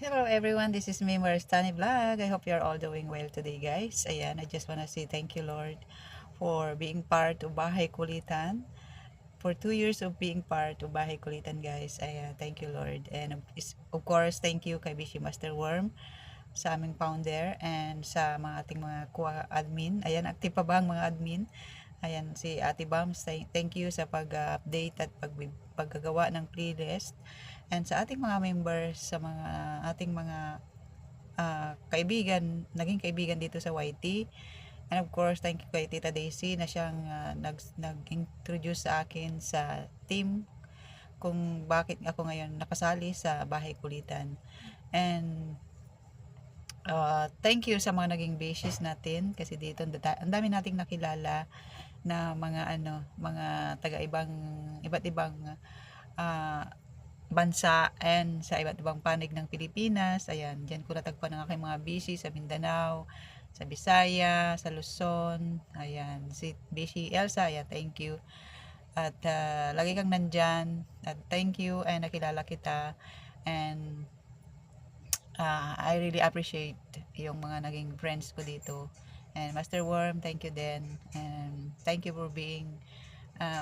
Hello everyone, this is me, Maristani Vlog. I hope you're all doing well today guys. Ayan, I just wanna say thank you Lord for being part of Bahay Kulitan. For 2 years of being part of Bahay Kulitan guys. Ayan, thank you Lord. And of course, thank you kay Bishi Master Worm sa aming founder and sa mga ating mga admin. Ayan, active pa ba ang mga admin? Ayan, si Ate Bams, thank you sa pag-update at paggagawa ng playlist. And sa ating mga members, sa mga ating mga kaibigan, naging kaibigan dito sa YT. And of course, thank you kay Tita Daisy na siyang nag-introduce sa akin sa team kung bakit ako ngayon nakasali sa Bahay Kulitan. And thank you sa mga naging basis natin kasi dito ang dami nating nakilala na mga taga-ibang iba't ibang uh, bansa and sa iba't ibang panig ng Pilipinas. Ayan, diyan ko natagpuan ang aking mga bishi sa Mindanao, sa Bisaya, sa Luzon. Ayan, si Bishi Elsa, ayan, thank you. At lagi kang nandyan. At thank you and nakilala kita. And I really appreciate yung mga naging friends ko dito. And Master Worm, thank you din. And thank you for being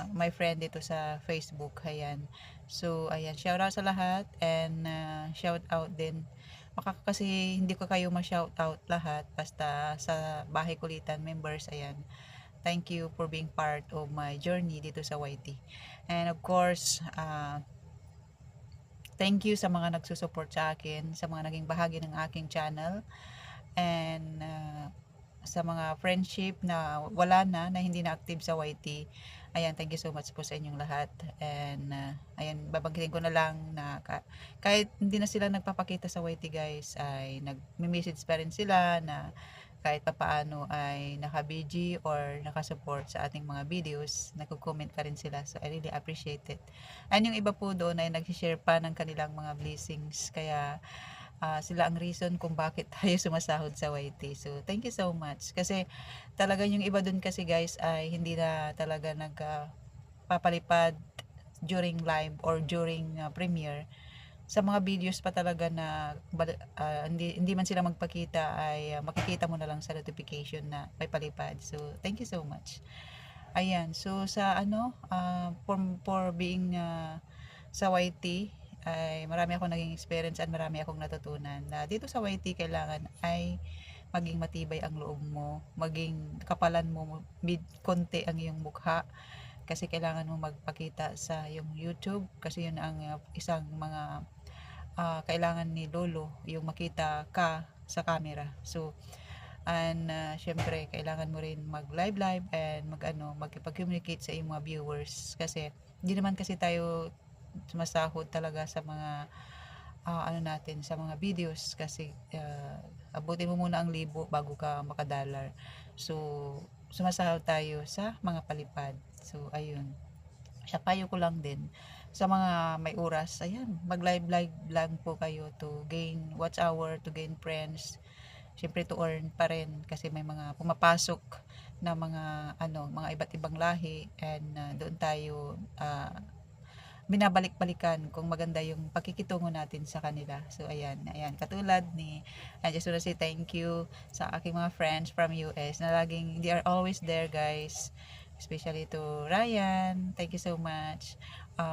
my friend dito sa Facebook. Ayan. So, ayan. Shout out sa lahat. And shout out din. Kasi hindi ko kayo ma-shout out lahat. Basta sa Bahay Kulitan members. Ayan. Thank you for being part of my journey dito sa YT. And of course, thank you sa mga nagsusupport sa akin, sa mga naging bahagi ng aking channel. And sa mga friendship na wala na hindi na active sa YT. Ayan, thank you so much po sa inyong lahat. And ayan, babanggitin ko na lang na kahit hindi na sila nagpapakita sa YT guys, ay nag-message pa rin sila na kahit papaano ay naka-BG or naka-support sa ating mga videos, nagko-comment pa rin sila. So I really appreciate it. And yung iba po doon ay nag-share pa ng kanilang mga blessings. Kaya sila ang reason kung bakit tayo sumasahod sa YT. So, thank you so much. Kasi talagang yung iba dun kasi guys ay hindi na talaga nagpapalipad during live or during premiere. Sa mga videos pa talaga na hindi man sila magpakita ay makikita mo na lang sa notification na may palipad. So, thank you so much. Ayan. So, sa for being sa YT, ay marami akong naging experience at marami akong natutunan na dito sa YT kailangan ay maging matibay ang loob mo, maging kapalan mo mid konti ang iyong mukha kasi kailangan mo magpakita sa yung YouTube kasi yun ang isang mga kailangan ni Lolo yung makita ka sa camera. So and syempre kailangan mo rin mag live and magkipag-communicate sa iyong mga viewers kasi hindi naman kasi tayo sumasahod talaga sa mga natin sa mga videos kasi abutin mo muna ang libo bago ka makadollar. So sumasahod tayo sa mga palipad. So ayun, siya payo ko lang din sa mga may oras, ayan, mag live lang po kayo to gain watch hour, to gain friends, syempre to earn pa rin kasi may mga pumapasok na mga iba't ibang lahi and doon tayo binabalik-balikan kung maganda yung pakikitungo natin sa kanila. So ayan katulad ni I just wanna say thank you sa aking mga friends from US na laging they are always there guys. Especially to Ryan. Thank you so much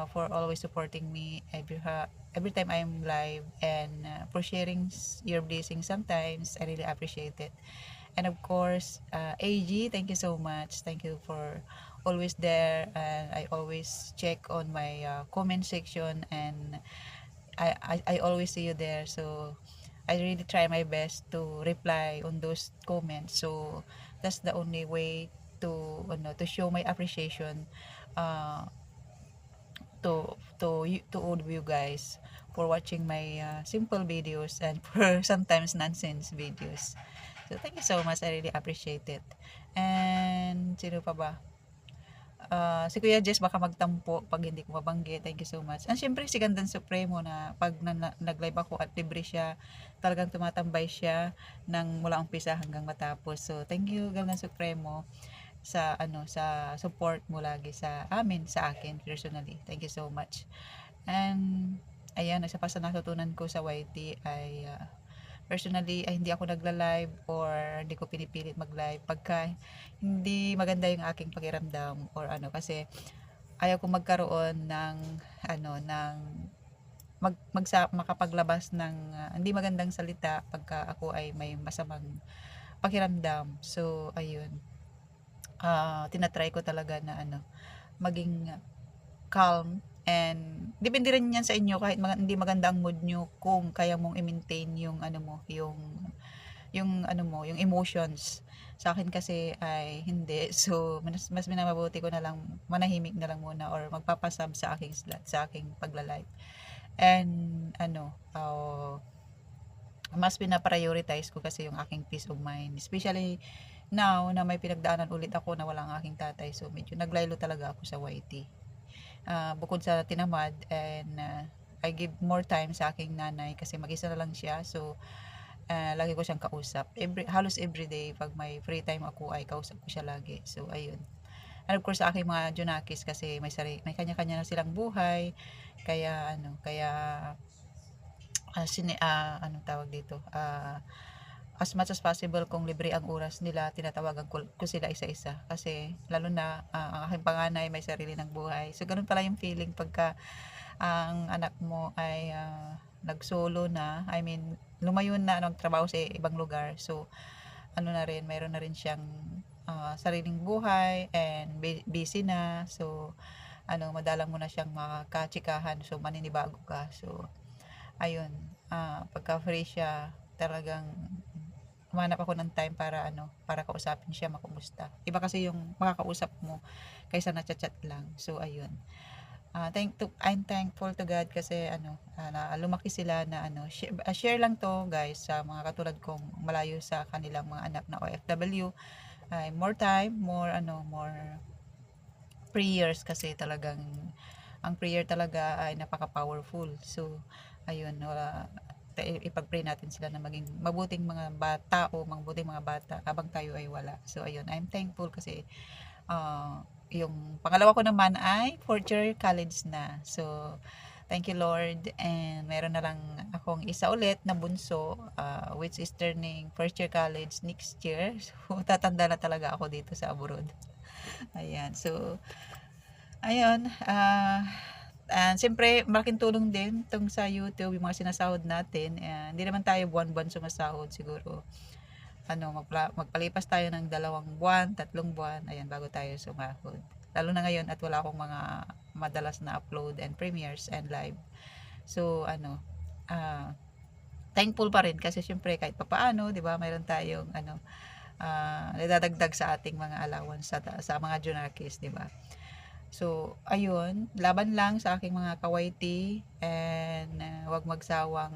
for always supporting me every time I'm live and for sharing your blessings sometimes. I really appreciate it. And of course, AG, thank you so much. Thank you for always there. And I always check on my comment section and I always see you there. So I really try my best to reply on those comments. So that's the only way to show my appreciation uh, to all of you guys for watching my simple videos and for sometimes nonsense videos. So thank you so much. I really appreciate it. And sino pa ba? Si Kuya Jess baka magtampo pag hindi ko mabanggit. Thank you so much. And syempre si Gandan Supremo na pag nag-live ako at libre siya, talagang tumatambay siya mula umpisa hanggang matapos. So thank you Gandan Supremo sa support mo lagi sa akin personally. Thank you so much. And ayan, isa pa sa natutunan ko sa YT ay personally ay hindi ako nagla-live or hindi ko pinipilit mag-live pagka hindi maganda yung aking pakiramdam or ano, kasi ayaw ko magkaroon ng makapaglabas ng hindi magandang salita pagka ako ay may masamang pakiramdam. So ayun, tinatry ko talaga na maging calm, and depende rin yan sa inyo. Kahit hindi maganda ang mood nyo, kung kaya mong i-maintain yung yung emotions. Sa akin kasi ay hindi. So mas minamabuti ko na lang manahimik na lang muna or magpapasab sa aking slot, sa aking pagla-live. And mas pina-prioritize ko kasi yung aking peace of mind, especially now na may pinagdaanan ulit ako na walang aking tatay. So medyo naglaylo talaga ako sa YT. Bukod sa tinamad, and I give more time sa aking nanay kasi mag-isa na lang siya. So lagi ko siyang kausap. Halos everyday pag may free time ako ay kausap ko siya lagi. So ayun. And of course sa aking mga Junakis kasi may kanya-kanya na silang buhay. Kaya anong tawag dito? As much as possible, kung libre ang oras nila, tinatawagan ko sila isa-isa. Kasi lalo na ang aking panganay may sarili ng buhay. So ganun pala yung feeling pagka ang anak mo ay nagsolo na, I mean lumayo na, nagtrabaho sa ibang lugar. So mayroon na rin siyang sariling buhay and busy na. So madalang mo na siyang makachikahan, so maninibago ka. So ayun, pagka free siya, talagang humanap ako ng time para kausapin siya, makumusta. Iba kasi yung makakausap mo kaysa na-chat lang. So ayun. I'm thankful to God kasi na lumaki sila na share lang to guys sa mga katulad kong malayo sa kanilang mga anak na OFW. More time, more prayers, kasi talagang ang prayer talaga ay napaka-powerful. So ayun, ipag-pray natin sila na maging mabuting mga bata o mabuting mga bata habang tayo ay wala. So ayun, I'm thankful kasi yung pangalawa ko naman ay 4th year college na. So thank you Lord, and meron na lang akong isa ulit na bunso, which is turning 1st year college next year. So tatanda na talaga ako dito sa abroad. Ayan, so ayun, and siyempre malaking tulong din tong sa YouTube, yung mga sinasahod natin. Hindi naman tayo buwan-buwan sumasahod, siguro magpalipas tayo ng 2 buwan, 3 buwan, ayan, bago tayo sumahod. Lalo na ngayon at wala akong mga madalas na upload and premieres and live. So thankful pa rin kasi syempre kahit papaano, 'di ba, mayroon tayong nadadagdag sa ating mga allowance sa mga Junakis, 'di ba? So ayun, laban lang sa aking mga ka-YT, and wag magsawang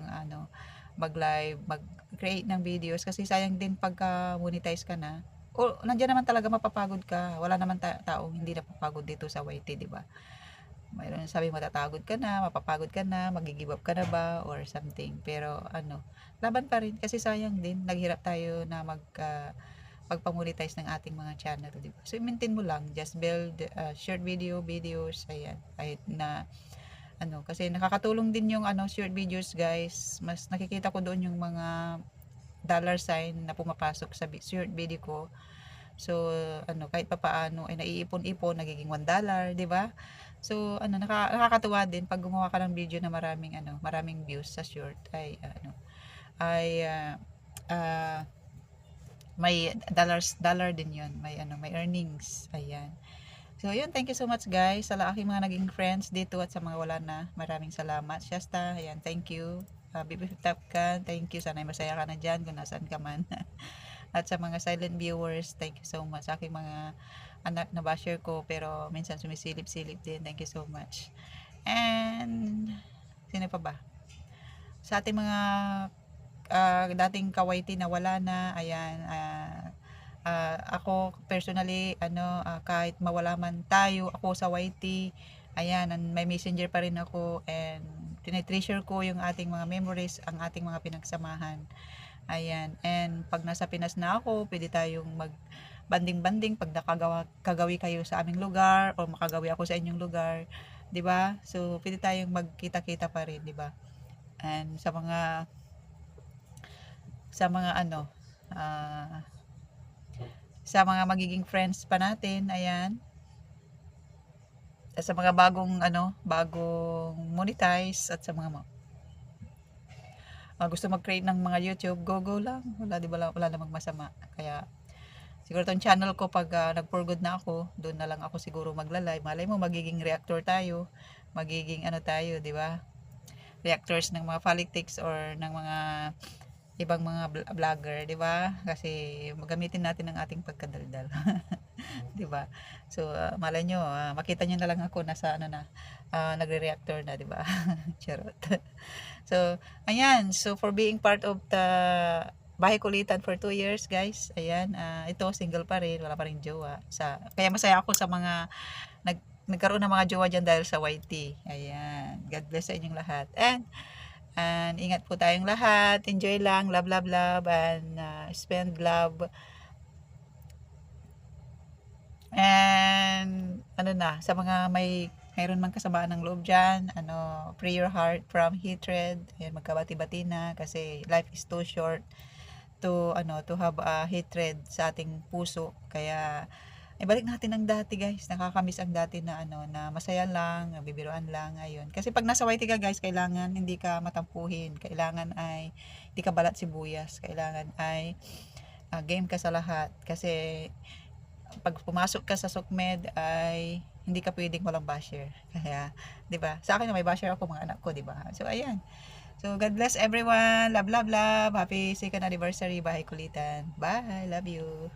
mag-live, mag-create ng videos, kasi sayang din pagka monetize ka na. O nandiyan naman talaga mapapagod ka. Wala naman taong hindi napapagod dito sa YT, 'di ba? Mayroon sabi matatagod ka na, mapapagod ka na, magi-give up ka na ba or something. Pero laban pa rin kasi sayang din. Naghirap tayo na pagpamonetize ng ating mga channel, 'di ba? So i-maintain mo lang, just build short videos, ayan. Kahit na kasi nakakatulong din yung short videos guys. Mas nakikita ko doon yung mga $sign na pumapasok sa short video ko. So kahit papaano ay naiipon-ipon, nagiging $1, 'di ba? So nakakatuwa din pag gumawa ka ng video na maraming views sa short, ay ay may dollar din 'yon, may earnings, ayan. So, yun, thank you so much guys sa aking mga naging friends dito at sa mga wala na. Maraming salamat. Shasta, ayan, thank you. Bibi Top ka, thank you. Sana masaya ka na dyan kung nasaan ka man. At sa mga silent viewers, thank you so much. Sa aking mga anak na basher ko, pero minsan sumisilip-silip din. Thank you so much. And, sino pa ba? Sa ating mga dating ka-YT na wala na, ayan, ako personally kahit mawala man tayo, ako sa YT, ayan, may messenger pa rin ako, and tinitreasure ko yung ating mga memories, ang ating mga pinagsamahan, ayan. And pag nasa Pinas na ako, pwede tayong mag banding-banding pag kagawi kayo sa aming lugar o makagawi ako sa inyong lugar, 'di ba? So pwede tayong magkita-kita pa rin, 'di ba? And sa mga ano, ah, sa mga magiging friends pa natin, ayan. Sa mga bagong monetize at sa mga gusto mag-create ng mga YouTube, go lang. Wala, 'di ba, wala namang masama. Kaya siguro tong channel ko pag nag-for good na ako, doon na lang ako siguro magla-live. Malay mo magiging reactor tayo, magiging ano tayo, 'di ba? Reactors ng mga politics or ng mga ibang mga vlogger, 'di ba? Kasi magamitin natin ang ating pagkadaldal. 'Di ba? So malay nyo, makita nyo na lang ako nasa nagre-reactor na, 'di ba? Charot. So ayan, so for being part of the Bahay Kulitan for 2 years, guys. Ayan, ito single pa rin, wala pa ring jowa. Kaya masaya ako sa mga nagkaroon ng mga jowa diyan dahil sa YT. Ayan. God bless sa inyong lahat. And ingat po tayong lahat. Enjoy lang. Love, love, love. And spend love. And sa mga mayroon mang kasamaan ng loob dyan, free your heart from hatred. Ayan, magkabati-bati na kasi life is too short to have a hatred sa ating puso. Kaya ibalik natin ang dati, guys. Nakakamiss ang dati na na masaya lang, bibiruan lang. Ayun. Kasi pag nasa YT ka, guys, kailangan hindi ka matampuhin. Kailangan ay hindi ka balat sibuyas. Kailangan ay game ka sa lahat. Kasi pag pumasok ka sa SOCMED ay hindi ka pwedeng walang basher. Kaya, 'di ba? Sa akin may basher ako, mga anak ko, 'di ba? So ayan. So God bless everyone. Love, love, love. Happy 2nd anniversary Bahay Kulitan. Bye. Love you.